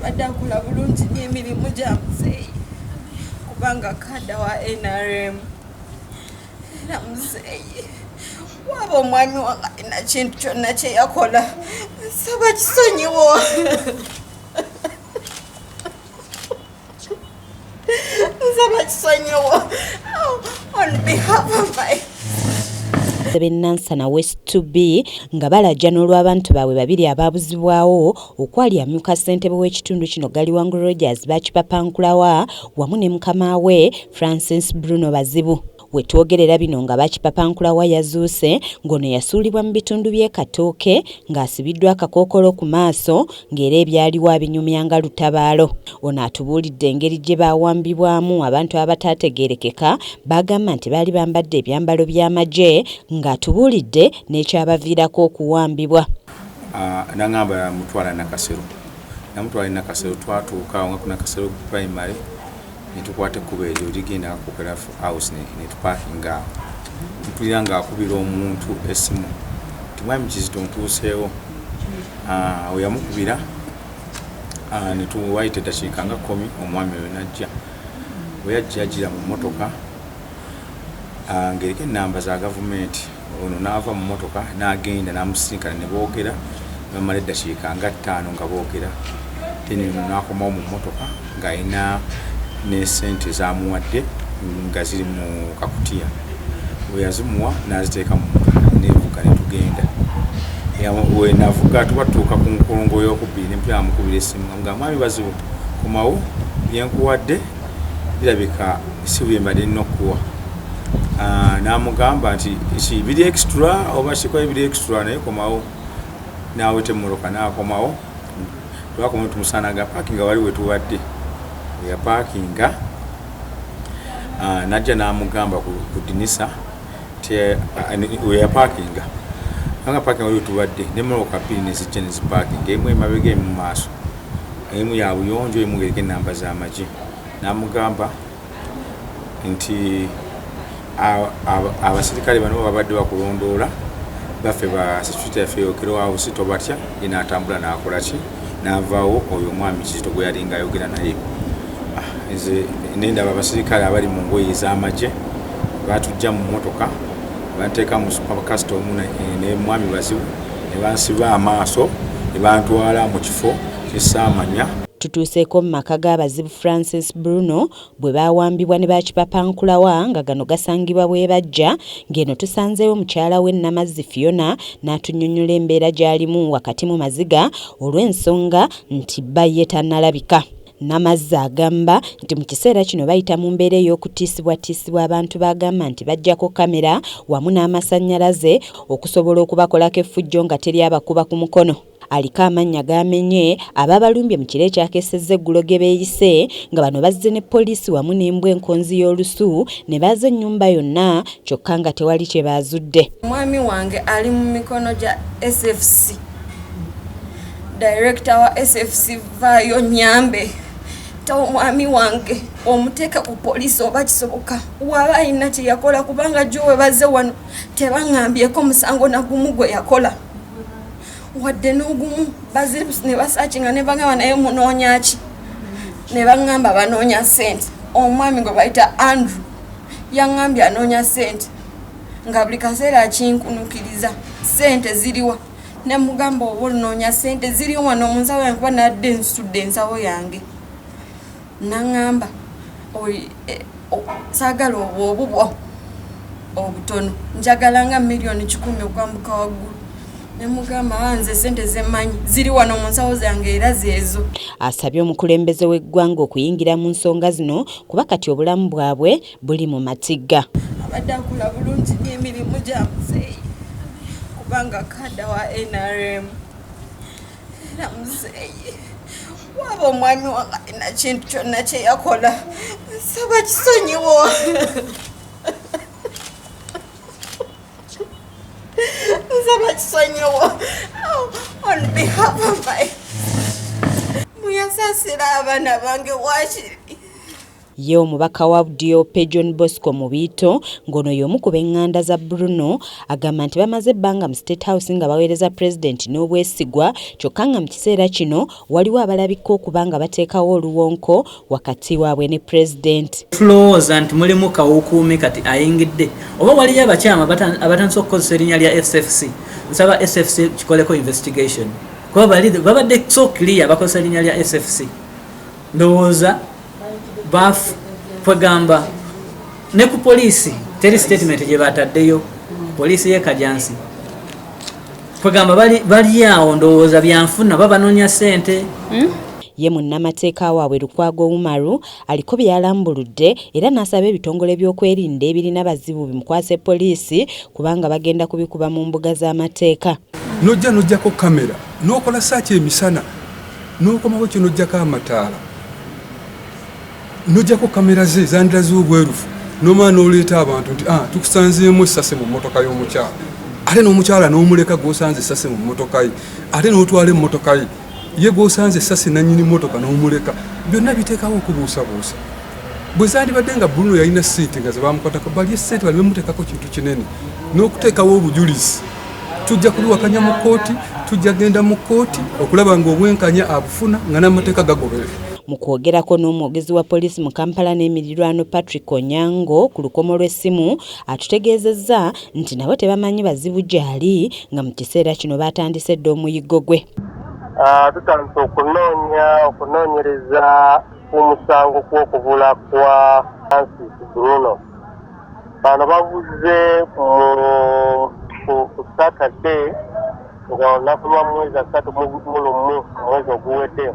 abadde akola bulungi n'emirimu gya muzeeyi kubanga kadda wa NRM era muzeeyi waba omwami wange alina kintu kyonna kye yakola nsaba kisonyiwo nsaba kisonyiwo on behalf of my Nansana West 2B nga balajja n'olw'abantu baabwe babiri abaabuzibwawo okwali amyuka ssentebe w'ekitundu kino Galiwangu Rogers Bakipapankulawa wamu ne mukama we Francis Bruno Bazibu. We twogerera bino nga Bakipapankulawa yazuuse ng'ono yasuulibwa mu bitundu by'e Katooke ng'asibiddwa akakookolo ku maaso ng'era ebyaliwo abinyumya nga lutabaalo. Ono atubuulidde engeri gye baawambibwamu abantu abataategeerekeka bagamba nti baali bambadde ebyambalo by'Amaje ng'atubuulidde n'ekyabaviirako okuwambibwa. Nangamba mutwala Nakasero. Namutwala Nakasero twatuuka nga ku Nakasero primary nitukwate kuba ezo ligenda akukira house ne tuparkinga. Mpulira nga akubira omuntu essimu. Timwami Kizito ntuuseewo. Oyamukubira ne tuwayita eddakiika nga 10 omwami we najja. We yajja agira mu mmotoka ngereko ennamba za gavumenti. Ono n'ava mu mmotoka n'agenda n'amusinkana ne boogera bamala eddakiika nga 5 nga boogera. Tene n'akomawo mu mmotoka ng'alina ne ssente z'amuwadde nga ziri mu kakutiya. We yazimuwa n'aziteeka mu mmotoka neevuga ne tugenda. We navuga tubatuuka ku nkolongo y'okubiri ne mpita amukubira essimu nga mwami Bazibu komawo byenkuwadde birabika si bye mbadde nnina okuwa. N'amugamba nti biri extra oba kikola biri extra naye komawo n'aweta emmotoka n'akomawo twakomawo tumusaana aga paakinga wali we tuwadde ya paakinga. Najja n'amugamba ku dinisa we ya paakinga nga paakinga wali we tuwadde n'emmotoka bbiri ne zijja ne zipaakinga emu emabega emu mu maaso emu ya buyonjo emu ngereko ennamba z'Amaje. N'amugamba nti abasirikale bano babadde bakulondoola baffe ba security yaffe yokero awo sito batya n'atambula n'akola ki n'avaawo oyo omwami Kizito gwe yalinga ayogera naye. Nze nendaba abasirikale abali mu ngoye ez'Amaje batujja mu mmotoka banteeka mu supercustom ne mwami Bazibu ne bansiba amaaso ne bantwala mu kifo ky'essaamanya. Tutuuseeko mu maka ga Bazibu Francis Bruno bwe baawambibwa ne Bakipapankulawa nga gano gasangibwa bwe bajja ng'eno tusanzeewo mukyala we Namazzi Fiona n'atunnyonnyola embeera gy'alimu wakati mu maziga olw'ensonga nti bba ye tannalabika. Namazzi agamba nti mu kiseera kino bayita mu mbeera ey'okutiisibwatiisibwa abantu bagamba nti bajjako kamera wamu n'amasannyalaze okusobola okubakolako effujjo nga teri abakuba ku mukono. Aliko amannya gamenye ababalumbye mu kiro ekyakesezza eggulo ge beeyise nga bano bazze ne poliisi wamu n'embwa enkonzi y'olusu ne baaza ennyumba yonna kyokka nga tewali kye baazudde. Mwami wange ali mu mikono gya SFC. Director wa SFC Vayo Nyambe. Tawo mwami wange omuteeka ku poliisi oba kisoboka waba alina kye yakola kubanga jjo we bazze wano tebaŋŋambyeko musango na gumu gwe yakola. Wadde n'ogumu Bazibu ne basaakinga ne bagamba naye munoonya ki ne baŋŋamba banoonya ssente. Omwami gwe bayita Andrew yaŋŋambye anoonya ssente nga buli kaseera akinkunukiriza ssente ziriwa. Ne mugamba oba olunoonya ssente ziriwo wano mu nsawo yange kuba nadde nsitudde ensawo yange. Naŋŋamba saagala obubwo obutono njagala nga miliyoni 10 okwambuka waggulu. Ne mugamba wanze ssente zemmanyi ziri wano mu nsawo zange era zeezo. Asabye omukulembeze w'eggwanga okuyingira mu nsonga zino kuba kati obulamu bwabwe buli mu matigga. Abadde akola bulungi n'emirimu gya muzeeyi kubanga kadda wa NRM era muzeeyi waba omwami wange alina kintu kyonna kye yakola nsaba kisonyiwo. Nsaba kisonyiwo on behalf of my muyasaasira abaana bange waakiri Ye omubaka wa DOP John Bosco Mubito ngono y'omu ku b'eŋŋanda za Bruno agamba nti bamaze ebbanga mu State House nga baweereza President n'obwesigwa kyokka nga mu kiseera kino waliwo abalabika okuba nga bateekawo oluwonko wakati waabwe ne President. Tulowooza nti mulimu kawukuumi kati ayingidde oba waliyo abakyama abatandise okukozesa erinnya lya SFC. Nsaba SFC kikoleko investigation kuba babadde so clear bakozesa erinnya lya SFC. Ndowooza kwegamba ne ku poliisi teri statement gye bataddeyo poliisi y'e Kajansi kwegamba bali awo ndowooza byanfuna babanoonya ssente. Ye munnamateeka waabwe Lukwago Umaru aliko byalambuludde era n'asaba ebitongole by'okwerinda ebirina bazibu bimukwase poliisi kubanga bagenda kubikuba mu mbuga z'amateeka. Nojjako kamera n'okola saaki emisana n'okomawo kino ojjako amataala nojjako kamera ze zandira z'obwerufu n'omala n'oleeta abantu nti tukusanzeemu essase mu mmotoka y'omukyala ate n'omukyala n'omuleka gw'osanze essase mu mmotoka ye ate n'otwala emmotoka ye ye gw'osanze essase nannyini mmotoka n'omuleka byonna biteekawo okubuusabuusa. Bwe zandibadde nga Bruno yalina ssente nga ze bamukwatako bali essente bali bemuteekako kintu kinene n'okuteekawo obujulizi tujja kubiwakanya mu kkooti tujja genda mu kkooti okulaba ng'obwenkanya abufuna nga n'amateeka gagoberera. Mu kwogerako n'omwogezi wa poliisi mu Kampala n'emirirwano Patrick Onyango ku lukomo lw'essimu atutegeezezza nti nabo tebamanyi bazibu gyali nga mu kiseera kino batandise dda omuyiggo gwe. Tutandise okunoonyereza ku musango gw'okubula kwa Francis Bruno. Bano babuze ku Saturday nga olunaku lwa mwezi 31 mwezi oguwedde.